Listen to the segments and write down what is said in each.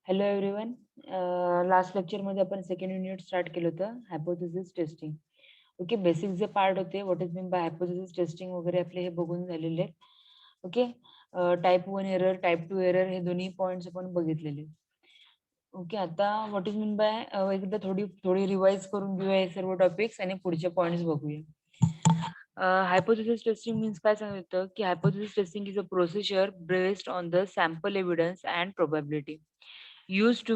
Hello everyone. Last लेक्चरमध्ये आपण second unit start केलं होतं हायपोथेसिस टेस्टिंग. ओके, बेसिक जे पार्ट होते what is mean bye hypothesis testing वगैरे आपले हे बघून झालेले आहेत. Okay, type 1 error, type 2 error हे दोन्ही पॉईंट्स आपण बघितलेले. ओके, आता व्हॉट इज मीन बाय एकदा थोडी थोडी रिवाइज करून घेऊया हे सर्व टॉपिक्स आणि पुढचे पॉईंट्स बघूया. Hypothesis testing means काय सांगितलं की hypothesis testing is a procedure based on the sample evidence and probability used to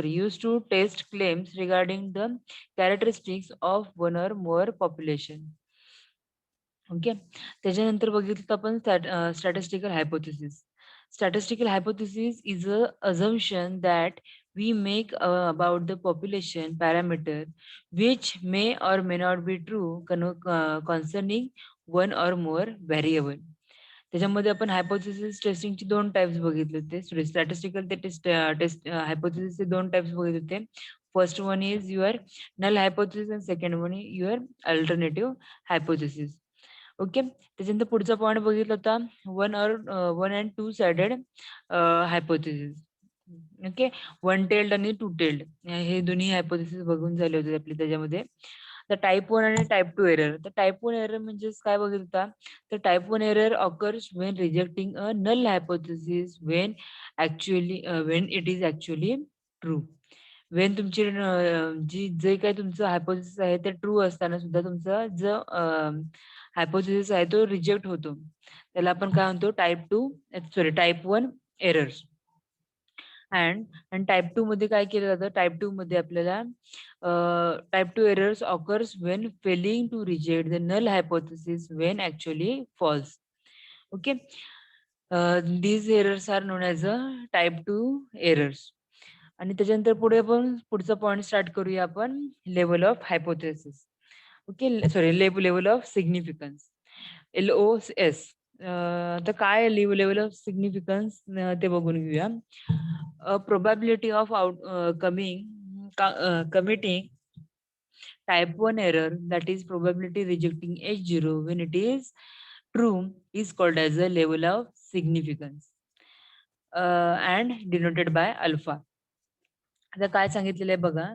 used to test claims regarding the characteristics of one or more population. Okay, त्याच्यानंतर बघितलं तर आपण statistical hypothesis. Statistical hypothesis is a assumption that we make about the population parameter which may or may not be true concerning one or more variable. त्याच्यामध्ये आपण hypothesis टेस्टिंगची 2 types बघितले होते. Sorry, statistical ते test test हायपोथेसिसचे 2 types बघितले होते. First one is your null hypothesis and second one is your alternative hypothesis. Okay, त्याच्यानंतर पुढचा पॉइंट बघितला होता one and two sided hypothesis. Okay, one tailed आणि टू टेल्ड हे दोन्ही हायपोथेसिस बघून झाले होते आपले त्याच्यामध्ये. तर टाइप 1 आणि टाइप 2 एरर. तर टाइप 1 एरर म्हणजेच काय बघितलं होता, तर type 1 error occurs when rejecting a null hypothesis when it is actually true. When तुमची जी जे काही तुमचं हायपोथेसिस आहे ते ट्रू असताना सुद्धा तुमचा जो हायपोथेसिस आहे तो रिजेक्ट होतो. त्याला आपण काय म्हणतो टाइप 1 एरर्स. अँड टाइप 2 मध्ये काय केलं जातं, टाइप 2 मध्ये आपल्याला type 2 errors occurs when failing to reject the null hypothesis when actually false. Okay, these errors are known as a type 2 errors. आणि त्याच्यानंतर पुढे आपण पुढचा पॉइंट स्टार्ट करूया आपण level of hypothesis. Okay, sorry, level of significance, LOS. तर काय level of significance ते बघून घेऊया. Probability of committing type 1 error, that is probability rejecting H0 when it is true, is called as a level of significance and denoted by alpha. आता काय सांगितलेलं आहे बघा,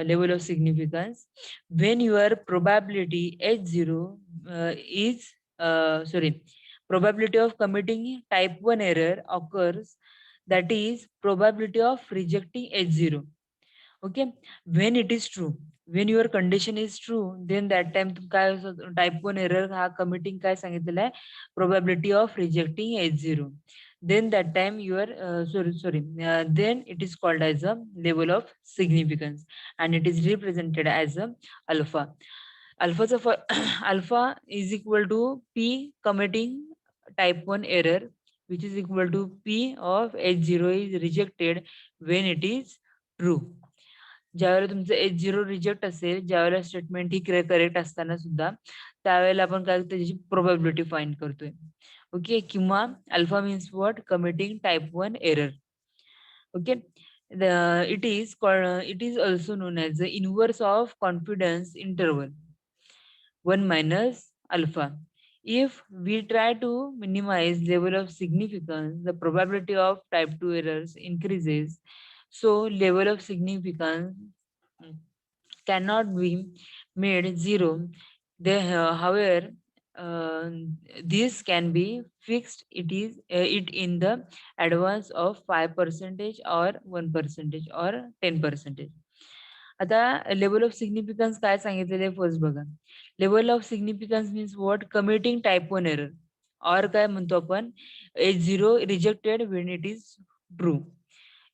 level of significance when your probability H0 is sorry probability of committing type 1 error occurs, that is probability of rejecting H0. Okay, when it is true, when your condition is true, then that time काय type 1 error हा committing काय सांगितलेला आहे, probability of rejecting H0. then that time your then it is called as a level of significance and it is represented as a alpha. Alpha is equal to P committing type 1 error, which is equal to P of H0 is rejected when it is true. ज्यावेळेला तुमचं H0 reject असेल, ज्यावेळेला statement ही correct असताना सुद्धा, त्यावेळेला आपण काय त्याची प्रोबॅबिलिटी फाइंड करतोय. ओके, किंवा alpha means what, committing type 1 error. Okay, it is also known as the inverse of confidence interval 1 minus alpha. If we try to minimize level of significance, the probability of type 2 errors increases. So level of significance cannot be made zero. However, uh, this can be fixed. It in the advance of 5% or 1% or 10%. आता level of significance काय सांगितलेलं आहे first बघा. Level of significance means what, committing type 1 error और काय म्हणतो आपण, H0 rejected when it is true.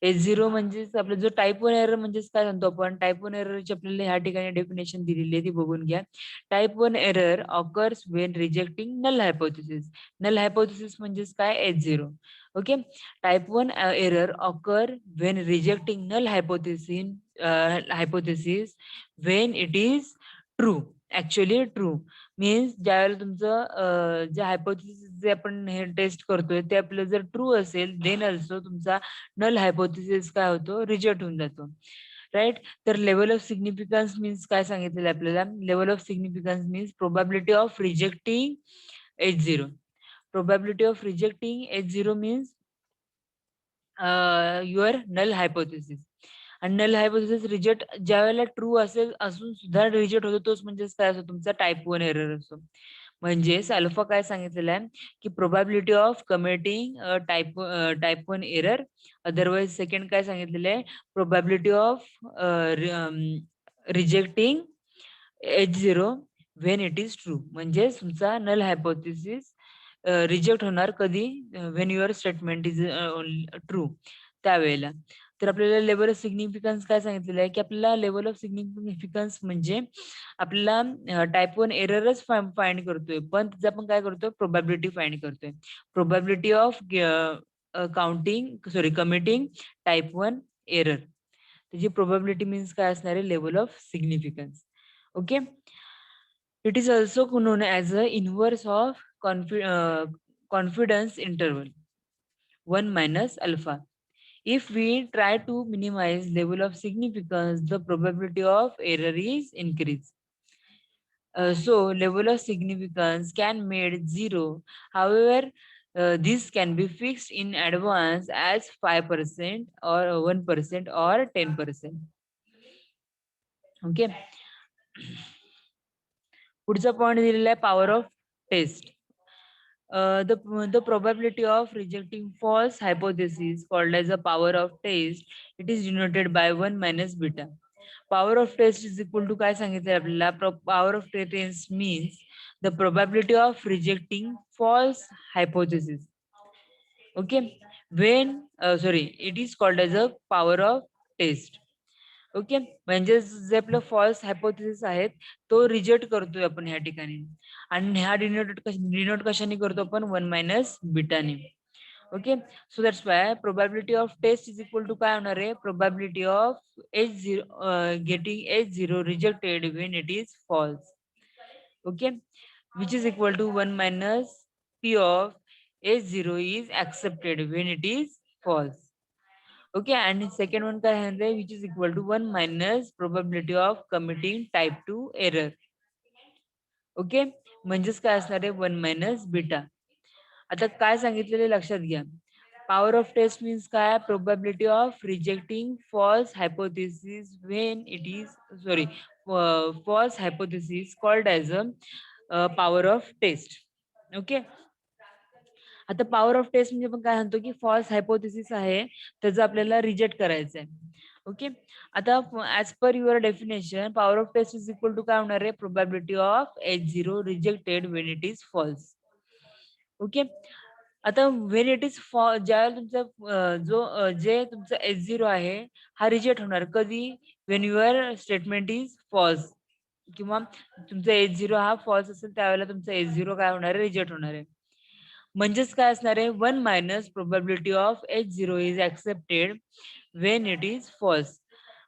H0 म्हणजेच आपला जो टाइप 1 एरर म्हणजेच काय म्हणतो आपण, टाइप 1 एररची आपल्याला ह्या ठिकाणी डेफिनेशन दिलेली आहे ती बघून घ्या. Type 1 error occurs when rejecting null hypothesis. Null hypothesis म्हणजेच काय, H0. Okay, type 1 error occur when rejecting null hypothesis when it is true, actually true. Means ज्यावेळेला तुमचं जे हायपोथेसिस जे आपण हे टेस्ट करतोय ते आपलं जर ट्रू असेल, देन अल्सो तुमचा नल हायपोथेसिस काय होतो, रिजेक्ट होऊन जातो. राईट. तर लेवल ऑफ सिग्निफिकन्स मीन्स काय सांगितलेलं आहे आपल्याला, level of significance means probability of rejecting H0. Probability of rejecting H0 means your null hypothesis. आणि नल हायपोथेसिस रिजेक्ट ज्या वेळेला ट्रू असेल असून सुद्धा रिजेक्ट होतो तोच म्हणजेच काय असतो तुमचा टाइप 1 एरर असतो. म्हणजेच अल्फा काय सांगितलेलं आहे की probability of committing type 1 error. Otherwise second काय सांगितलेलं आहे probability of rejecting H0 when it is true. म्हणजे तुमचा नल हायपोथेसिस रिजेक्ट होणार कधी when your statement is true त्यावेळेला. तर आपल्याला लेव्हल ऑफ सिग्निफिकन्स काय सांगितलेलं आहे की आपल्याला लेव्हल ऑफ सिग्निफिकन्स म्हणजे आपल्याला टाइप 1 एररच फाइंड करतोय पण तिचं आपण काय करतोय प्रोबॅबिलिटी फाइंड करतोय. Probability of committing type 1 error. त्याची प्रोबॅबिलिटी मीन्स काय असणार आहे level of significance. Okay. It is also known as a inverse of confidence interval 1 minus alpha. If we try to minimize level of significance, the probability of error is increased. So level of significance can made zero. However, this can be fixed in advance as 5% or 1% or 10%. Okay. पुढचा point दिलेला आहे power of test. The probability of rejecting false hypothesis called as a power of test, it is denoted by 1 minus beta. Power of test is equal to काय सांगितलं आपल्याला power of test means the probability of rejecting false hypothesis. Okay, when sorry, it is called as a power of test. Okay. म्हणजे जे आपलं false hypothesis आहेत तो reject करतोय आपण ह्या ठिकाणी आणि ह्या डिनोट कशाने करतो आपण 1 मायनस बीटाने. Okay. So that's why probability of test is equal to काय होणार आहे probability of H0 getting H0 rejected when it is false. Okay. Which is equal to 1 minus P of H0 is accepted when it is false. Okay, and second one काय आहे which is equal to 1 minus probability of committing type 2 error. Okay. म्हणजेच काय असणार आहे 1 minus beta. आता काय सांगितलेले लक्षात घ्या. पॉवर ऑफ टेस्ट मीन्स काय probability of rejecting false hypothesis when it is false hypothesis called as a power of test. Okay. आता पॉवर ऑफ टेस्ट म्हणजे आपण काय म्हणतो की फॉल्स हायपोथेसिस आहे त्याचं आपल्याला रिजेक्ट करायचं आहे. ओके. आता as per your definition power of test is equal to काय होणार आहे probability of H0 rejected when it is false. Okay. आता व्हेन इट इज ज्यावेळेला तुमचा जे तुमचा H0 आहे हा रिजेक्ट होणार कधी when your statement is false किंवा तुमचा H0 हा फॉल्स असेल त्यावेळेला तुमचा H0 काय होणार आहे रिजेक्ट होणार आहे. म्हणजेच काय असणार आहे 1 minus probability of H0 is accepted when it is false.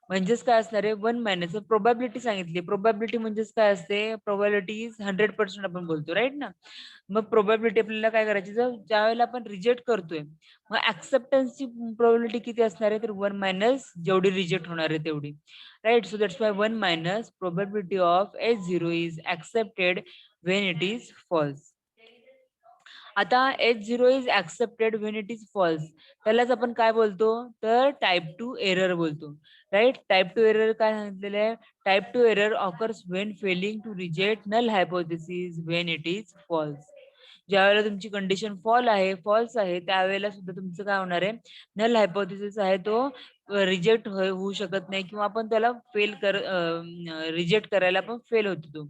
म्हणजेच काय असणार आहे 1 मायनस प्रोबॅबिलिटी सांगितली. प्रोबॅबिलिटी म्हणजेच काय असते प्रोबॅबिलिटी इज 100% आपण बोलतो राईट ना. मग प्रोबॅबिलिटी आपल्याला काय करायची जर ज्या वेळेला आपण रिजेक्ट करतोय मग ऍक्सेप्टन्सची प्रोबॅबिलिटी किती असणार आहे तर 1 मायनस जेवढी रिजेक्ट होणार आहे तेवढी right. So that's why 1 minus probability of H0 is accepted when it is false. आता H0 is accepted when it is false त्यालाच आपण काय बोलतो तर टाइप 2 एरर बोलतो राईट. टाइप 2 एरर काय सांगितलेलं आहे type 2 error occurs when failing to reject null hypothesis when it is false. ज्यावेळेला तुमची कंडिशन फॉल्स आहे त्यावेळेला सुद्धा तुमचं काय होणार आहे नल हायपोथेसिस आहे तो रिजेक्ट होऊ शकत नाही किंवा आपण त्याला रिजेक्ट करायला पण फेल होतो तो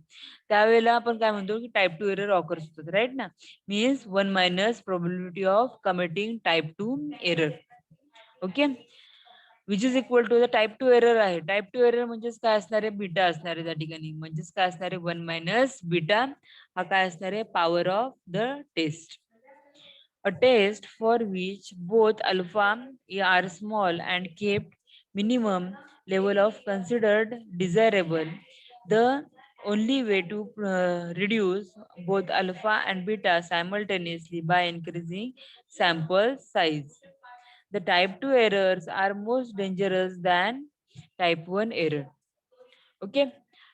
त्यावेळेला आपण काय म्हणतो की टाइप 2 एरर ऑकर्स होतात राईट ना. Means 1 minus probability of committing type 2 error. Okay. Which is equal to the type 2 error आहे. टाइप 2 एरर म्हणजेच काय असणार आहे बीटा असणार आहे त्या ठिकाणी म्हणजेच काय असणार आहे 1 मायनस बीटा हा काय असणार आहे power of the test. A test for which both alpha are small and kept minimum level of considered desirable. The only way to reduce both alpha and beta simultaneously by increasing sample size. The type 2 errors are most dangerous than type 1 error. Okay.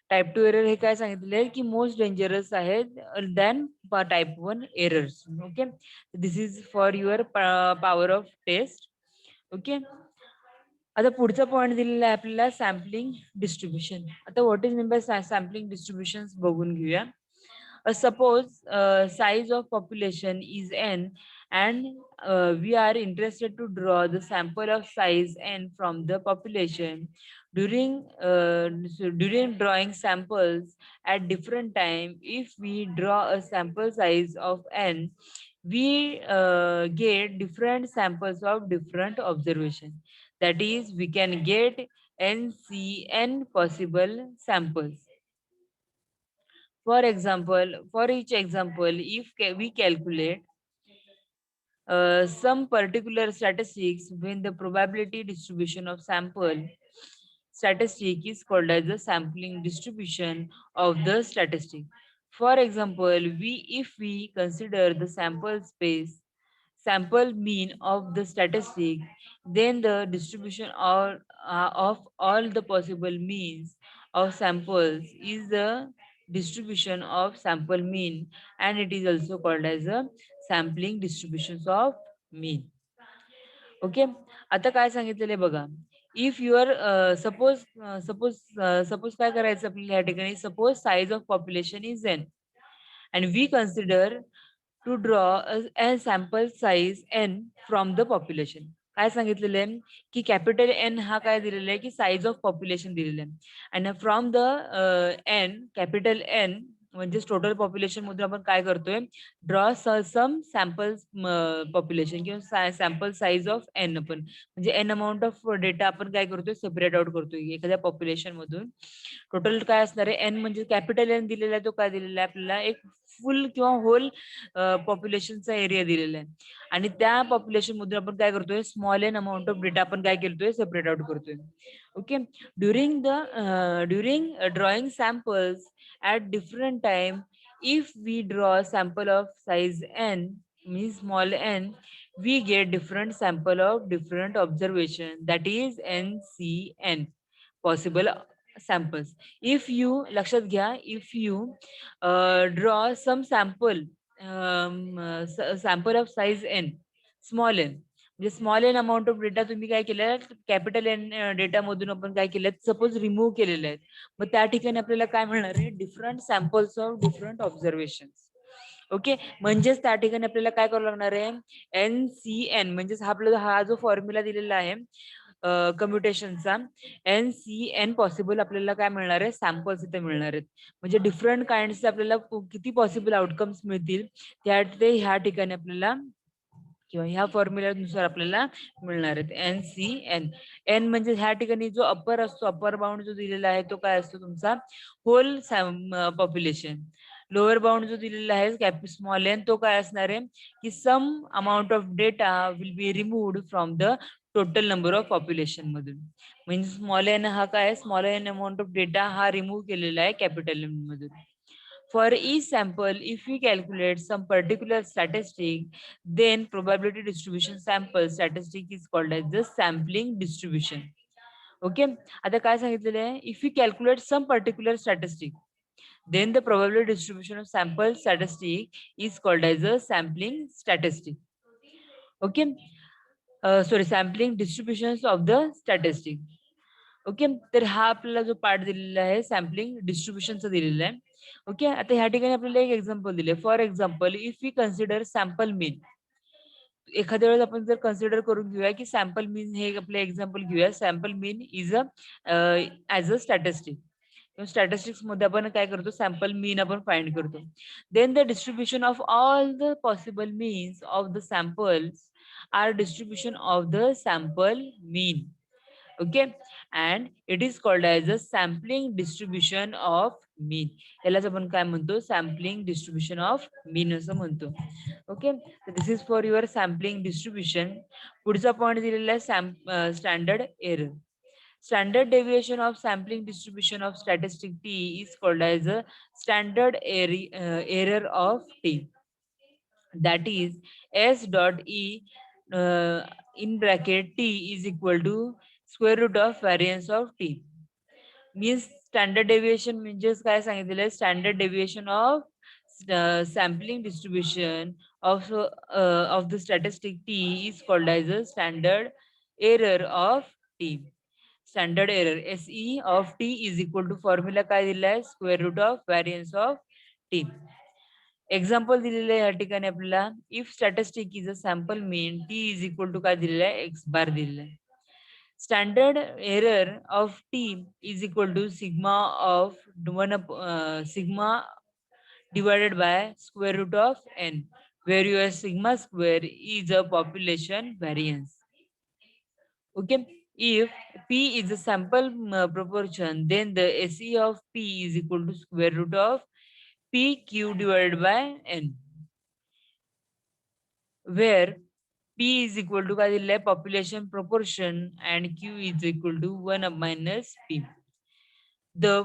Type 2 error हे काय सांगितले की most dangerous आहेत than type 1 errors. Okay. This is for your power of test. Okay. आता पुढचा point दिलेला आहे आपल्याला सॅम्पलिंग डिस्ट्रीब्युशन. आता what is mean by sampling distribution बघून घेऊया. Suppose size of population is n and we are interested to draw the sample of size n from the population. During drawing samples at different time, if we draw a sample size of n, we get different samples of different observation. That is, we can get n possible samples. For example, for each example, if we calculate some particular statistics, when the probability distribution of sample statistic is called as the sampling distribution of the statistic. For example, if we consider the sample mean of the statistic, then the distribution of all the possible means of samples is the distribution of sample mean, and it is also called as a sampling distributions of mean. Okay. आता काय सांगितलेलं आहे बघा. If your suppose काय करायचं आपल्याला या ठिकाणी, suppose size of population is N and we consider to draw a sample size N from the population. काय सांगितलेलं आहे की कॅपिटल एन हा काय दिलेला आहे की साईज ऑफ पॉप्युलेशन दिलेलं आहे, आणि from the N capital N म्हणजे टोटल पॉप्युलेशन मधून आपण काय करतोय, ड्रॉ सम सॅम्पल्स पॉप्युलेशन किंवा सॅम्पल साईज ऑफ एन आपण म्हणजे एन अमाऊंट ऑफ डेटा आपण काय करतोय, सेपरेट आउट करतोय एखाद्या पॉप्युलेशन मधून. टोटल काय असणार आहे, एन म्हणजे कॅपिटल एन दिलेला आहे, तो काय दिलेला आहे आपल्याला, एक फुल किंवा होल पॉप्युलेशनचा एरिया दिलेला आहे, आणि त्या पॉप्युलेशन मधून आपण काय करतोय, small N amount of data आपण काय करतोय, सेपरेट आउट करतोय. Okay. During drawing samples at different time, if we draw a sample of size n, means small n, we get different sample of different observation, that is ncn possible samples. If you लक्षात घ्या, if you draw some sample of size n, small n, म्हणजे small N amount of data तुम्ही काय केलं, capital N data मधून आपण काय केलं, सपोज रिमूव्ह केलेले आहेत, मग त्या ठिकाणी आपल्याला काय मिळणार आहे, different samples of different observation. Okay. म्हणजेच त्या ठिकाणी आपल्याला काय करावं लागणार आहे, NCN म्हणजेच हा जो फॉर्म्युला दिलेला आहे कम्प्युटेशनचा, NCN पॉसिबल आपल्याला काय मिळणार आहे, सॅम्पल्स इथे मिळणार आहेत. म्हणजे डिफरंट काइंडचे आपल्याला किती पॉसिबल आउटकम्स मिळतील ते ह्या ठिकाणी आपल्याला किंवा ह्या फॉर्म्युल्यानुसार आपल्याला मिळणार आहेत. NCN. एन म्हणजे ह्या ठिकाणी जो अप्पर असतो, अप्पर बाउंड जो दिलेला आहे तो काय असतो तुमचा, होल पॉप्युलेशन. लोअर बाउंड जो दिलेला आहे स्मॉल एन, तो काय असणार आहे की some amount of data will be removed from the total number of population मधून. म्हणजे स्मॉल एन हा काय, small N amount of data हा रिमूव्ह केलेला आहे कॅपिटल एन मधून. For each sample, if we calculate some particular statistic, then probability distribution sample statistic is called as the sampling distribution. Okay. आता काय सांगितलेलं आहे, if we calculate some particular statistic, then the probability distribution of sample statistic is called as a sampling statistic. Okay. Sorry, sampling distributions of the statistic. Okay. तर हा आपल्याला जो part दिलेला आहे सॅम्पलिंग डिस्ट्रीब्युशनचा दिलेला आहे. ओके. आता ह्या ठिकाणी आपल्याला एक एक्झाम्पल दिले. For example, if we consider sample mean, एखाद्या वेळेस आपण जर कन्सिडर करून घेऊया की सॅम्पल मीन हे आपलं एक्झाम्पल घेऊया, sample mean is as a statistic. Statistics मध्ये आपण काय करतो, सॅम्पल मीन आपण फाइंड करतो. Then the distribution of all the possible means of the samples are distribution of the sample mean. Okay. And it is called as a sampling distribution of mean. यालाच आपण काय म्हणतो, sampling distribution of मीन असं म्हणतो. Okay. This is for your sampling distribution. पुढचा point दिलेला आहे standard error. Standard deviation of sampling distribution of statistic T is called as a standard error of T. That is S dot E in bracket T is equal to square root of variance of T. Means standard deviation म्हणजेच काय सांगितलेलं आहे, standard deviation of sampling distribution of the statistic T is called as a standard error of t. Standard error SE of t is equal to formula काय दिला आहे square root of variance of t. Example दिलेलं आहे या ठिकाणी आपल्याला if statistic is a sample mean T is equal to काय दिलेलं आहे एक्स बार दिलेलं आहे. Standard error of T is equal to sigma of sigma divided by square root of n, where your sigma square is a population variance. Okay, if p is a sample proportion, then the SE of p is equal to square root of pq divided by n, where p is equal to काय दिलेलं आहे population proportion and q is equal to 1 minus p. The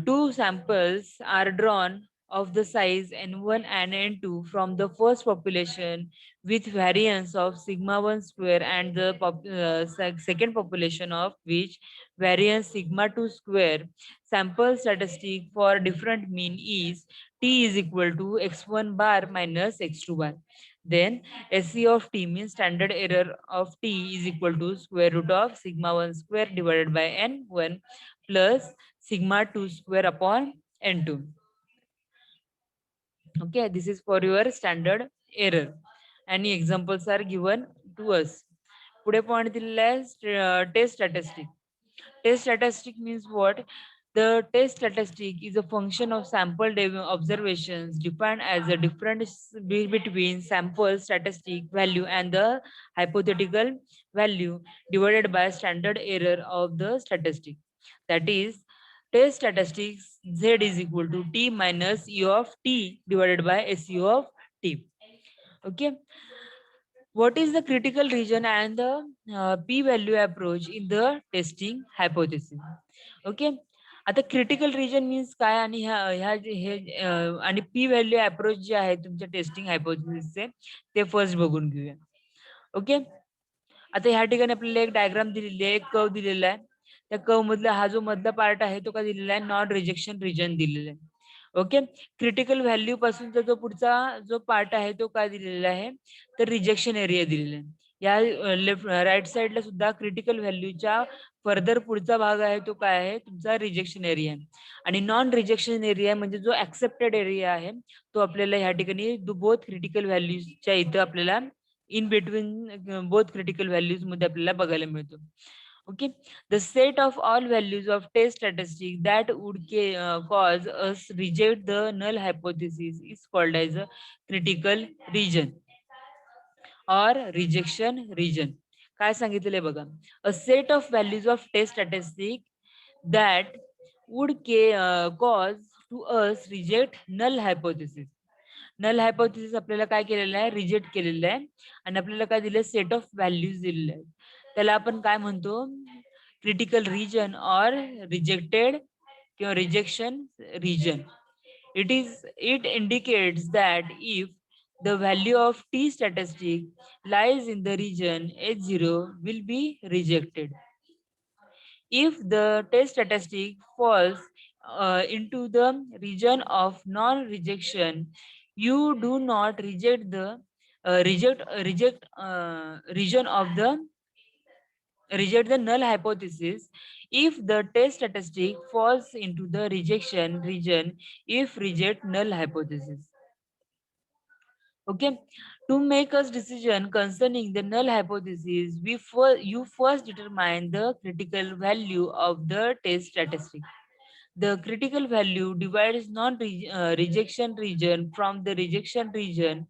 two samples are drawn of the size n1 and n2 from the first population with variance of sigma 1 square, and the second population of which variance sigma 2 square. Sample statistic for different mean is t is equal to x1 bar minus x2 bar. Then SE of t means standard error of t is equal to square root of sigma 1 square divided by n1 plus sigma 2 square upon n2. Okay, this is for your standard error. Any examples are given to us. पुढे point दिलेला आहे test statistic. Test statistic means what? The test statistic is a function of sample observations defined as a difference between sample statistic value and the hypothetical value divided by standard error of the statistic. That is, test statistics Z is equal to T minus E of T divided by SU of T. Okay. What is the critical region and the p-value approach in the testing hypothesis? Okay. आता critical region means काय आणि आणि P value approach जे आहे तुमच्या testing हायपोथेसिसचे ते first बघून घेऊया. ओके. आता ह्या ठिकाणी आपल्याला एक डायग्राम दिलेली आहे, एक कर्व दिलेला आहे. त्या कर्व मधला हा जो मधला पार्ट आहे तो काय दिलेला आहे नॉन रिजेक्शन रिजन दिलेला आहे. ओके. क्रिटिकल व्हॅल्यू पासूनचा जो पुढचा जो पार्ट आहे तो काय दिलेला आहे तर रिजेक्शन एरिया दिलेला आहे. या लेफ्ट राईट साईडला सुद्धा क्रिटिकल व्हॅल्यूच्या फर्दर पुढचा भाग आहे तो काय आहे तुमचा रिजेक्शन एरिया. आणि नॉन रिजेक्शन एरिया म्हणजे जो ऍक्सेप्टेड एरिया आहे तो आपल्याला ह्या ठिकाणी बोथ क्रिटिकल व्हॅल्यूजच्या इथं आपल्याला in between both critical values मध्ये आपल्याला बघायला मिळतो. Okay, the set of all values of test statistic that would cause us reject the null hypothesis is called as a critical region or rejection region. काय सांगितले बघा, a set of values of test statistic that would cause to us reject null hypothesis. Null hypothesis आपल्याला काय केलेलं आहे reject केलेलं आहे आणि आपल्याला काय दिलं सेट ऑफ व्हॅल्यूज दिलेले आहेत. त्याला आपण काय म्हणतो क्रिटिकल रिजन और रिजेक्टेड किंवा rejection region. It indicates that if the value of t statistic lies in the region H0 will be rejected. If the test statistic falls into the region of non-rejection, you do not reject the region of the reject the null hypothesis. If the test statistic falls into the rejection region, if reject null hypothesis. Okay, to make a decision concerning the null hypothesis, you first determine the critical value of the test statistic. The critical value divides non-rejection region from the rejection region.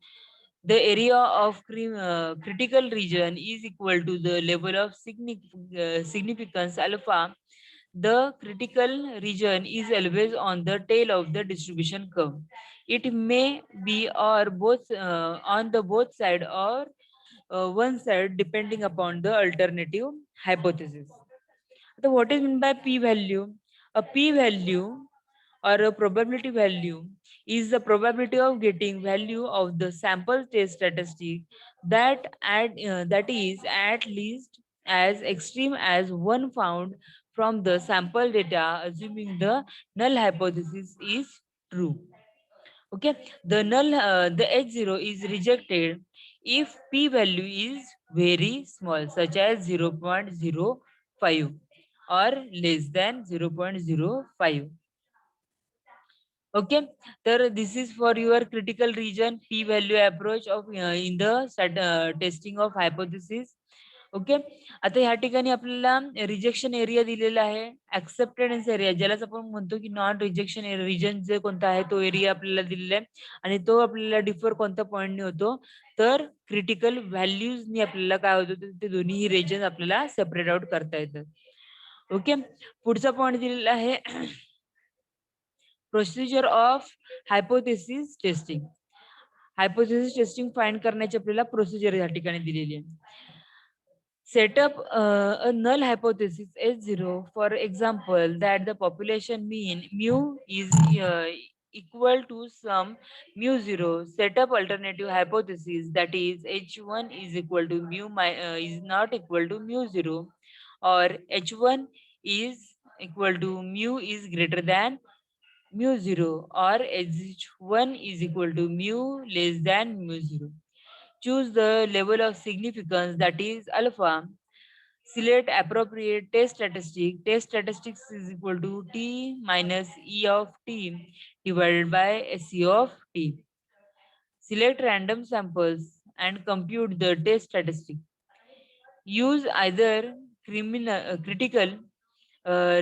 The area of critical region is equal to the level of significance alpha. The critical region is always on the tail of the distribution curve. It may be or both on the both side or one side depending upon the alternative hypothesis. So what is meant by p-value? A p-value or a probability value is the probability of getting value of the sample test statistic that is at least as extreme as one found from the sample data, assuming the null hypothesis is true. Okay, the H0 is rejected if p value is very small, such as 0.05 or less than 0.05. Okay, तर this is for your critical region p value approach of in the testing of hypothesis. Okay, आता ह्या ठिकाणी आपल्याला rejection area दिलेला आहे, acceptance area ज्यालाच आपण म्हणतो की नॉन रिजेक्शन रिजन जे कोणता आहे तो एरिया आपल्याला दिलेला आहे आणि तो आपल्याला डिफर कोणत्या पॉईंटने होतो तर क्रिटिकल व्हॅल्यूजनी आपल्याला काय होतं ते दोन्ही रिजन आपल्याला सेपरेट आउट करता येतात. ओके, पुढचा पॉईंट दिलेला आहे procedure of hypothesis testing. Hypothesis testing find करण्याची आपल्याला प्रोसिजर या ठिकाणी दिलेली आहे. Set up a null hypothesis H0, for example, that the population mean mu is equal to some mu 0. Set up alternative hypothesis, that is H1 is equal to is not equal to mu 0, or H1 is equal to mu is greater than mu 0, or H1 is equal to mu less than mu 0. Choose the level of significance, that is alpha. Select appropriate test statistic. Test statistics is equal to T minus E of T divided by SE of T. Select random samples and compute the test statistic. Use either critical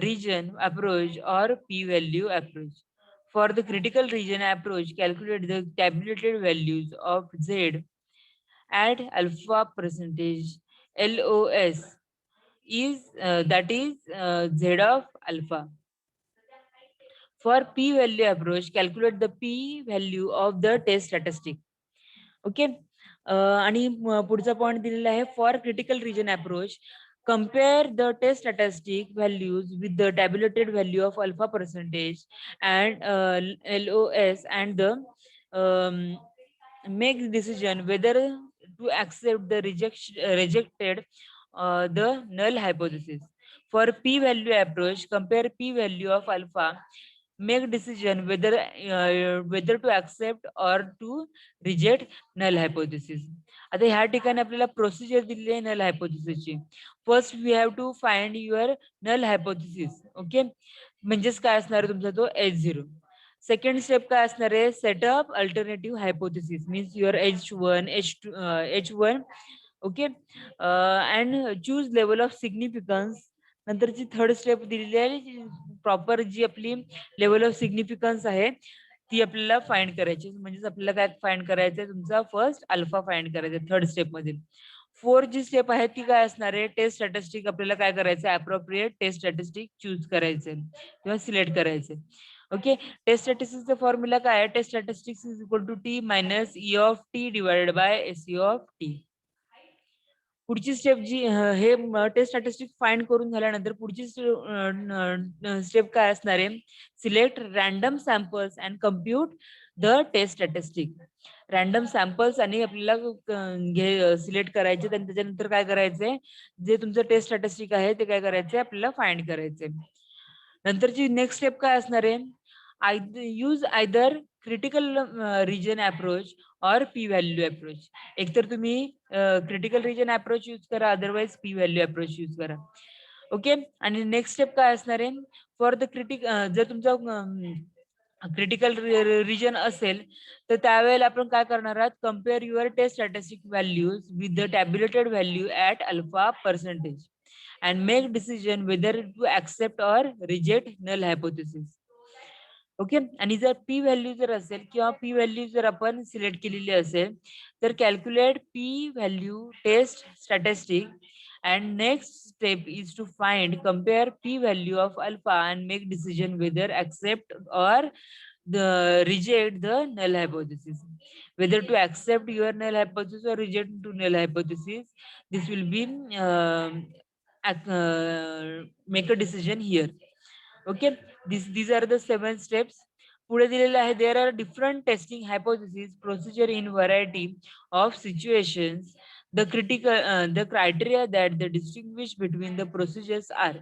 region approach or p-value approach. For the critical region approach, calculate the tabulated values of Z at alpha percentage LOS is that is Z of alpha. For p-value approach, calculate the p-value of the test statistic. Okay, आणि पुढचा point दिलेला आहे for critical region approach compare the test statistic values with the tabulated value of alpha percentage and LOS and the make decision whether to accept the rejected the null hypothesis. For p-value approach, compare p-value of alpha, make decision whether to accept or to reject null hypothesis. आता ह्या ठिकाणी आपल्याला procedure दिलेली आहे null हायपोथिसिसची. First we have to find your null hypothesis. Okay, म्हणजेच काय असणार आहे तुमचा तो H0. सेकंड स्टेप काय असणार आहे setup alternative hypothesis means your H1 H1. Okay, and choose level of significance. नंतरची थर्ड स्टेप दिलेली आहे प्रॉपर जी आपली लेवल ऑफ सिग्निफिकन्स आहे ती आपल्याला फाइंड करायची. म्हणजेच आपल्याला काय फाइंड करायचंय तुमचा फर्स्ट अल्फा फाइंड करायचा थर्ड स्टेप मध्ये. फोर्थ जी स्टेप आहे ती काय असणार आहे टेस्ट स्टॅटिस्टिक आपल्याला काय करायचं अप्रोप्रिएट टेस्ट स्टॅटिस्टिक चूज करायचंय किंवा सिलेक्ट करायचंय. ओके, टेस्ट स्टॅटिस्टिक्सचा फॉर्म्युला काय आहे test statistics is equal to T minus E of T divided by SE of T. पुढची स्टेप जी हे टेस्ट स्टॅटिस्टिक फाइंड करून झाल्यानंतर पुढची स्टेप काय असणार आहे select random samples and compute the test statistic. Random samples आणि आपल्याला सिलेक्ट करायचे आणि त्याच्यानंतर काय करायचंय जे तुमचं टेस्ट स्टॅटिस्टिक आहे ते काय करायचंय आपल्याला फाइंड करायचंय. नंतरची नेक्स्ट स्टेप काय असणार आहे use either critical region approach और पी व्हॅल्यू अप्रोच. एकतर तुम्ही क्रिटिकल रिजन अप्रोच यूज करा otherwise P value approach use करा. ओके, आणि नेक्स्ट स्टेप काय असणार आहे फॉर द जर तुमचा क्रिटिकल रिजन असेल तर त्यावेळेला आपण काय करणार आहात compare your test statistic values with the tabulated value at alpha percentage and make decision whether to accept or reject null hypothesis. Okay, आणि जर पी व्हॅल्यू जर असेल किंवा पी व्हॅल्यू जर आपण सिलेक्ट केलेली असेल तर calculate P value test statistic and next step is to find compare p value of alpha and make decision whether accept or the reject the null hypothesis. Whether to accept your null hypothesis or reject to null hypothesis, this will be make a decision here. Okay, these are the 7 steps. पुढे दिलेले आहे there are different testing hypothesis procedure in variety of situations. The criteria that they distinguish between the procedures are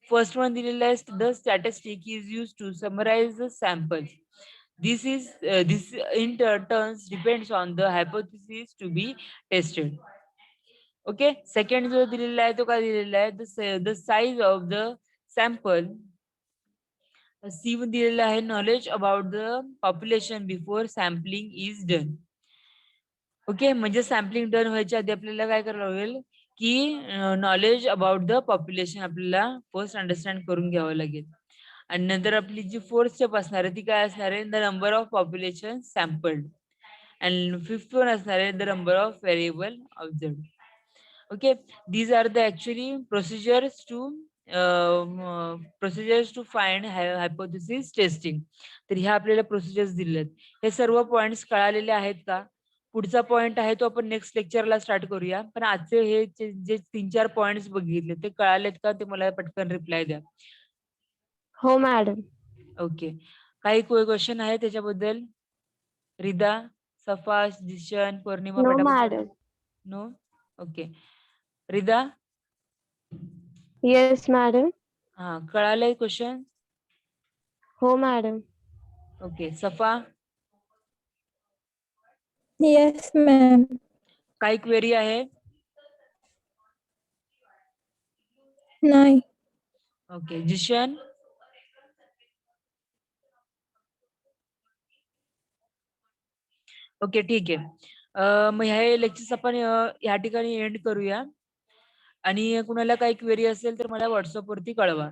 first one दिलेला आहे the statistic is used to summarize the samples. This in turns depends on the hypothesis to be tested. Okay, second जो दिलेला आहे तो काय दिलेला आहे, the size of the sample. C दिलेलं आहे knowledge about the population before sampling is done. Okay, म्हणजे सॅम्पलिंग डन व्हायच्या आधी आपल्याला काय करावं लागेल की नॉलेज अबाउट द पॉप्युलेशन आपल्याला फर्स्ट अंडरस्टँड करून घ्यावं लागेल. आणि नंतर आपली जी फोर्थ स्टेप असणार आहे ती काय असणार आहे, the number of population sampled. आणि फिफ्थ वन असणार आहे the number of variable observed. Okay, these are the actually procedures to find hypothesis testing. तर ह्या आपल्याला प्रोसिजर्स दिलेत. हे सर्व पॉइंट्स कळालेले आहेत का? पुढचा पॉइंट आहे तो आपण नेक्स्ट लेक्चरला स्टार्ट करूया. पण आजचे हे जे 3-4 पॉइंट्स बघितले ते कळालेत का, ते मला पटकन रिप्लाय द्या. हो मॅडम. ओके, काही क्वेश्चन आहे त्याच्याबद्दल? रिदा, सफा, जिशन, पौर्णिमा, नो पटापट. Madam. No. Okay, Rida. Yes madam. हा, कळालंय क्वेश्चन? हो madam. Okay, Safa. Yes ma'am. काही क्वेरी आहे? नाही. ओके, जिशन. ओके, ठीक आहे. मग ह्या लेक्चर्स आपण या ठिकाणी एंड करूया. आणि कुणाला काही क्वेरी असेल तर मला व्हॉट्सअप वरती कळवा.